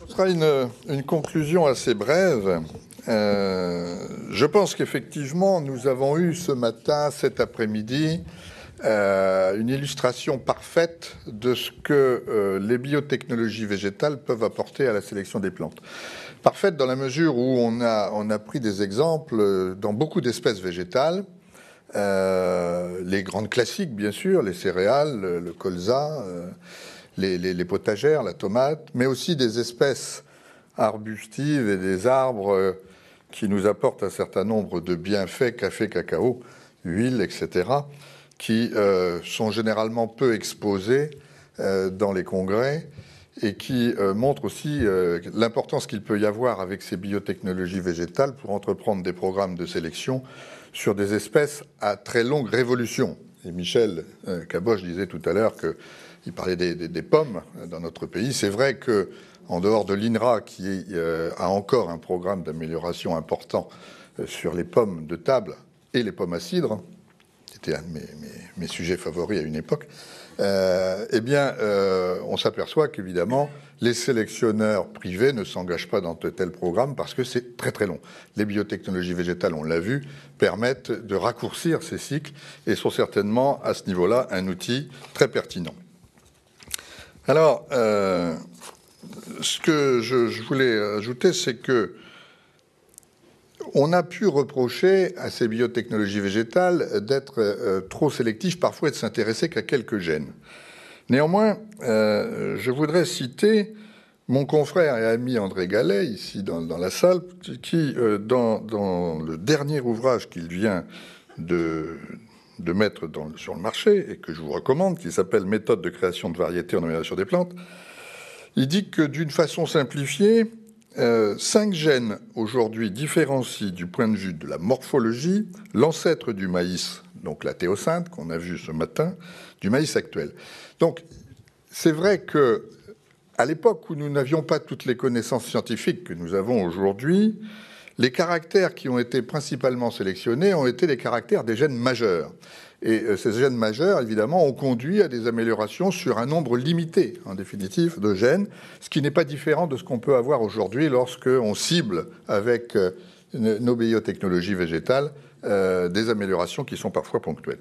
Ce sera une conclusion assez brève. Je pense qu'effectivement, nous avons eu ce matin, cet après-midi, une illustration parfaite de ce que les biotechnologies végétales peuvent apporter à la sélection des plantes. Parfaite dans la mesure où on a pris des exemples dans beaucoup d'espèces végétales, les grandes classiques, bien sûr, les céréales, le colza, les potagères, la tomate, mais aussi des espèces arbustives et des arbres qui nous apportent un certain nombre de bienfaits, café, cacao, huile, etc., qui sont généralement peu exposés dans les congrès et qui montrent aussi l'importance qu'il peut y avoir avec ces biotechnologies végétales pour entreprendre des programmes de sélection sur des espèces à très longue révolution. Et Michel Caboche disait tout à l'heure qu'il parlait des pommes dans notre pays. C'est vrai que, en dehors de l'INRA, qui a encore un programme d'amélioration important sur les pommes de table et les pommes à cidre, qui était un de mes sujets favoris à une époque, on s'aperçoit qu'évidemment, les sélectionneurs privés ne s'engagent pas dans de tels programmes parce que c'est très très long. Les biotechnologies végétales, on l'a vu, permettent de raccourcir ces cycles et sont certainement, à ce niveau-là, un outil très pertinent. Alors, ce que je voulais ajouter, c'est que on a pu reprocher à ces biotechnologies végétales d'être trop sélectifs, parfois de s'intéresser qu'à quelques gènes. Néanmoins, je voudrais citer mon confrère et ami André Gallet, ici dans la salle, qui, dans le dernier ouvrage qu'il vient de mettre sur le marché, et que je vous recommande, qui s'appelle « Méthode de création de variétés en nomination des plantes », il dit que, d'une façon simplifiée, 5 gènes aujourd'hui différencient du point de vue de la morphologie l'ancêtre du maïs, donc la théocynthe qu'on a vu ce matin, du maïs actuel. Donc, c'est vrai que à l'époque où nous n'avions pas toutes les connaissances scientifiques que nous avons aujourd'hui, les caractères qui ont été principalement sélectionnés ont été les caractères des gènes majeurs. Et ces gènes majeurs, évidemment, ont conduit à des améliorations sur un nombre limité, en définitive, de gènes, ce qui n'est pas différent de ce qu'on peut avoir aujourd'hui lorsqu'on cible avec nos biotechnologies végétales des améliorations qui sont parfois ponctuelles.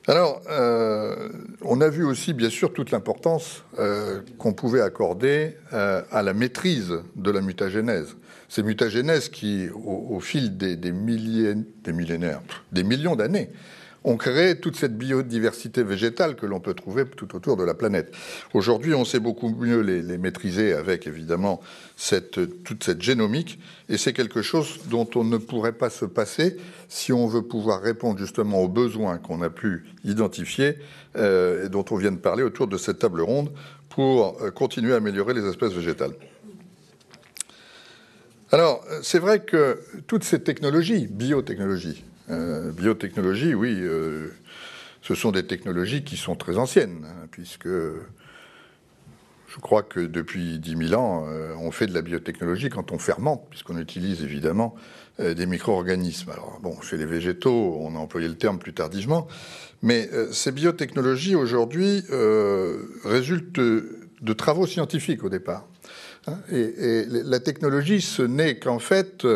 Alors, on a vu aussi, bien sûr, toute l'importance qu'on pouvait accorder à la maîtrise de la mutagénèse. Ces mutagénèses qui, au fil des millénaires, des millions d'années, ont créé toute cette biodiversité végétale que l'on peut trouver tout autour de la planète. Aujourd'hui, on sait beaucoup mieux les maîtriser avec, évidemment, toute cette génomique, et c'est quelque chose dont on ne pourrait pas se passer si on veut pouvoir répondre justement aux besoins qu'on a pu identifier et dont on vient de parler autour de cette table ronde pour continuer à améliorer les espèces végétales. Alors, c'est vrai que toutes ces technologies, biotechnologies, oui, ce sont des technologies qui sont très anciennes, hein, puisque je crois que depuis 10 000 ans, on fait de la biotechnologie quand on fermente, puisqu'on utilise évidemment des micro-organismes. Alors, bon, chez les végétaux, on a employé le terme plus tardivement, mais ces biotechnologies, aujourd'hui, résultent de travaux scientifiques au départ. Et la technologie, ce n'est qu'en fait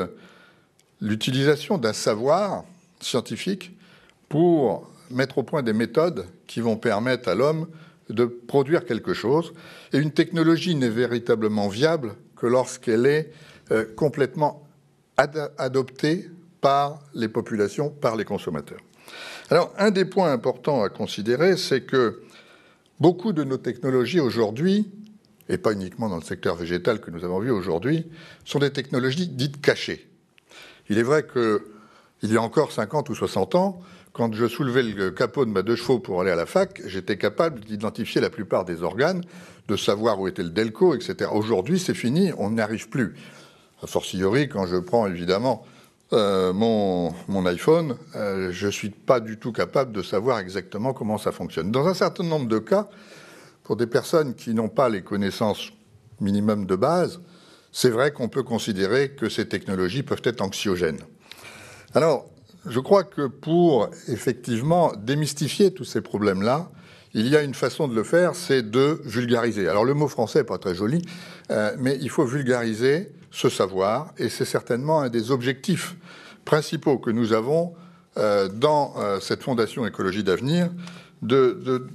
l'utilisation d'un savoir scientifique pour mettre au point des méthodes qui vont permettre à l'homme de produire quelque chose. Et une technologie n'est véritablement viable que lorsqu'elle est complètement adoptée par les populations, par les consommateurs. Alors, un des points importants à considérer, c'est que beaucoup de nos technologies aujourd'hui, et pas uniquement dans le secteur végétal que nous avons vu aujourd'hui, sont des technologies dites cachées. Il est vrai qu'il y a encore 50 ou 60 ans, quand je soulevais le capot de ma 2 chevaux pour aller à la fac, j'étais capable d'identifier la plupart des organes, de savoir où était le delco, etc. Aujourd'hui, c'est fini, on n'y arrive plus. A fortiori, quand je prends évidemment mon iPhone, je ne suis pas du tout capable de savoir exactement comment ça fonctionne. Dans un certain nombre de cas, pour des personnes qui n'ont pas les connaissances minimum de base, c'est vrai qu'on peut considérer que ces technologies peuvent être anxiogènes. Alors, je crois que pour effectivement démystifier tous ces problèmes-là, il y a une façon de le faire, c'est de vulgariser. Alors le mot français n'est pas très joli, mais il faut vulgariser ce savoir, et c'est certainement un des objectifs principaux que nous avons dans cette Fondation Écologie d'Avenir, de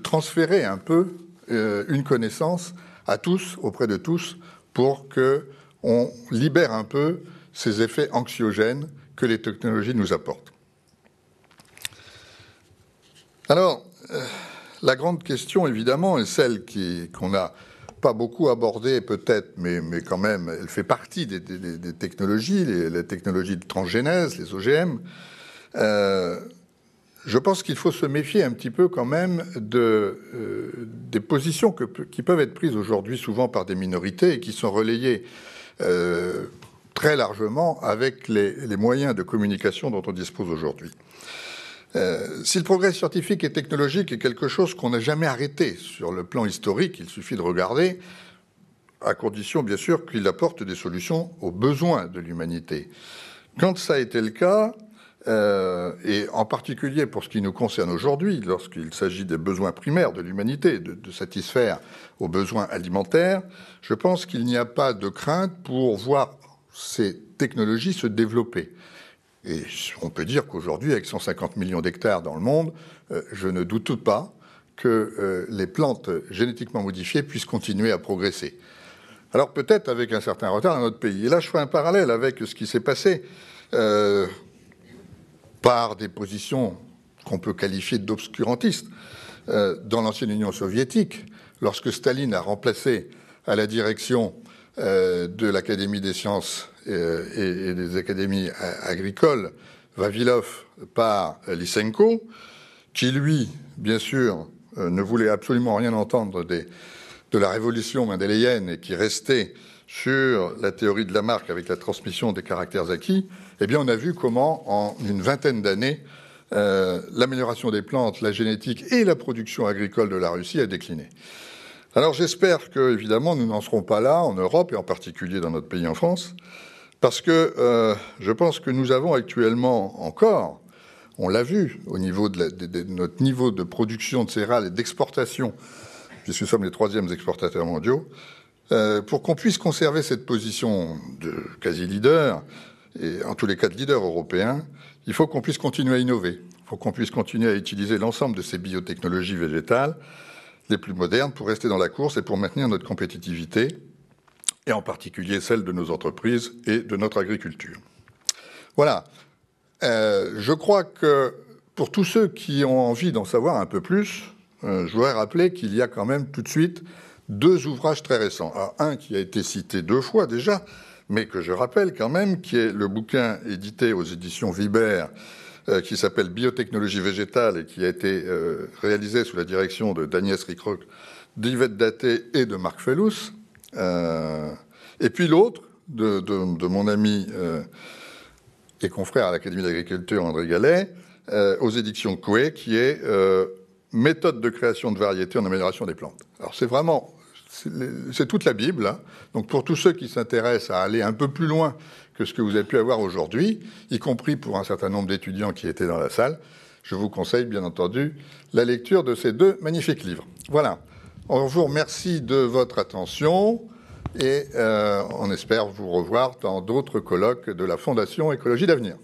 transférer un peu une connaissance à tous, auprès de tous, pour qu'on libère un peu ces effets anxiogènes que les technologies nous apportent. Alors, la grande question, évidemment, est celle qu'on n'a pas beaucoup abordée, peut-être, mais quand même, elle fait partie des technologies, les technologies de transgénèse, les OGM. Je pense qu'il faut se méfier un petit peu quand même des positions qui peuvent être prises aujourd'hui souvent par des minorités et qui sont relayées très largement avec les moyens de communication dont on dispose aujourd'hui. Si le progrès scientifique et technologique est quelque chose qu'on n'a jamais arrêté sur le plan historique, il suffit de regarder, à condition bien sûr qu'il apporte des solutions aux besoins de l'humanité. Quand ça a été le cas, et en particulier pour ce qui nous concerne aujourd'hui, lorsqu'il s'agit des besoins primaires de l'humanité, de satisfaire aux besoins alimentaires, je pense qu'il n'y a pas de crainte pour voir ces technologies se développer. Et on peut dire qu'aujourd'hui, avec 150 millions d'hectares dans le monde, je ne doute pas que les plantes génétiquement modifiées puissent continuer à progresser. Alors peut-être avec un certain retard dans notre pays. Et là, je fais un parallèle avec ce qui s'est passé par des positions qu'on peut qualifier d'obscurantistes dans l'ancienne Union soviétique, lorsque Staline a remplacé à la direction de l'Académie des sciences et des académies agricoles Vavilov par Lysenko, qui lui, bien sûr, ne voulait absolument rien entendre de la révolution mendélienne et qui restait sur la théorie de Lamarck avec la transmission des caractères acquis, eh bien on a vu comment, en une vingtaine d'années, l'amélioration des plantes, la génétique et la production agricole de la Russie a décliné. Alors j'espère que, évidemment, nous n'en serons pas là en Europe, et en particulier dans notre pays en France, parce que je pense que nous avons actuellement encore, on l'a vu au niveau de notre niveau de production de céréales et d'exportation, puisque nous sommes les 3e exportateurs mondiaux, pour qu'on puisse conserver cette position de quasi-leader, et en tous les cas de leader européen, il faut qu'on puisse continuer à innover, il faut qu'on puisse continuer à utiliser l'ensemble de ces biotechnologies végétales les plus modernes pour rester dans la course et pour maintenir notre compétitivité, et en particulier celle de nos entreprises et de notre agriculture. Voilà. Je crois que pour tous ceux qui ont envie d'en savoir un peu plus, je voudrais rappeler qu'il y a quand même tout de suite 2 ouvrages très récents. Alors, un qui a été cité 2 fois déjà, mais que je rappelle quand même, qui est le bouquin édité aux éditions Vibert, qui s'appelle Biotechnologie végétale et qui a été réalisé sous la direction de d'Agnès Rickrock, d'Yvette Daté et de Marc Fellous. Et puis l'autre, de mon ami et confrère à l'Académie d'agriculture, André Gallet, aux éditions Coué, qui est Méthode de création de variétés en amélioration des plantes. Alors c'est vraiment, c'est toute la Bible, hein. Donc pour tous ceux qui s'intéressent à aller un peu plus loin que ce que vous avez pu avoir aujourd'hui, y compris pour un certain nombre d'étudiants qui étaient dans la salle, je vous conseille bien entendu la lecture de ces 2 magnifiques livres. Voilà. On vous remercie de votre attention et on espère vous revoir dans d'autres colloques de la Fondation Écologie d'Avenir.